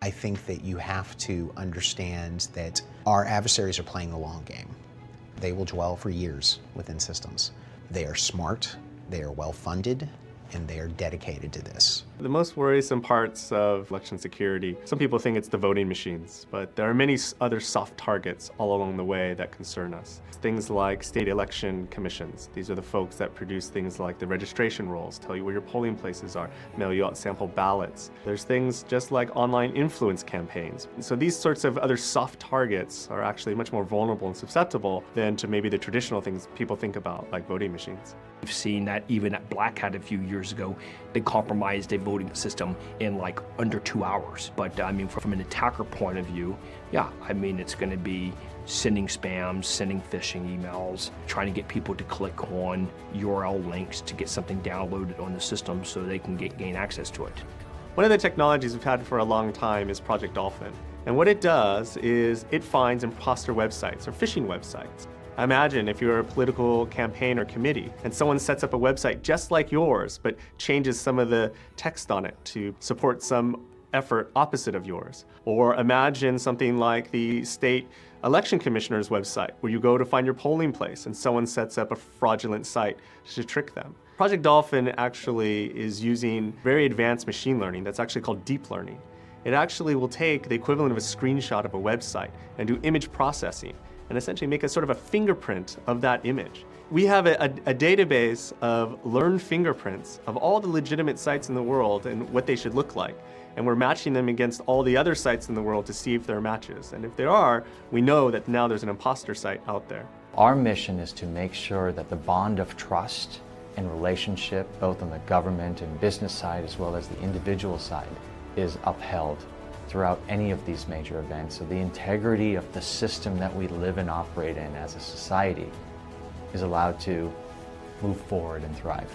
I think that you have to understand that our adversaries are playing the long game. They will dwell for years within systems. They are smart, they are well-funded, and they are dedicated to this. The most worrisome parts of election security, some people think it's the voting machines, but there are many other soft targets all along the way that concern us. Things like state election commissions. These are the folks that produce things like the registration rolls, tell you where your polling places are, mail you out sample ballots. There's things just like online influence campaigns. So these sorts of other soft targets are actually much more vulnerable and susceptible than to maybe the traditional things people think about, like voting machines. We've seen that even at Black Hat a few years ago, they compromised a voting system in like under 2 hours. But I mean, from an attacker point of view, yeah, I mean, it's going to be sending spams, sending phishing emails, trying to get people to click on URL links to get something downloaded on the system so they can gain access to it. One of the technologies we've had for a long time is Project Dolphin. And what it does is it finds imposter websites or phishing websites. Imagine if you're a political campaign or committee and someone sets up a website just like yours but changes some of the text on it to support some effort opposite of yours. Or imagine something like the state election commissioner's website where you go to find your polling place and someone sets up a fraudulent site to trick them. Project Dolphin actually is using very advanced machine learning that's actually called deep learning. It actually will take the equivalent of a screenshot of a website and do image processing and essentially make a sort of a fingerprint of that image. We have a database of learned fingerprints of all the legitimate sites in the world and what they should look like. And we're matching them against all the other sites in the world to see if there are matches. And if there are, we know that now there's an imposter site out there. Our mission is to make sure that the bond of trust and relationship, both on the government and business side as well as the individual side, is upheld throughout any of these major events. So the integrity of the system that we live and operate in as a society is allowed to move forward and thrive.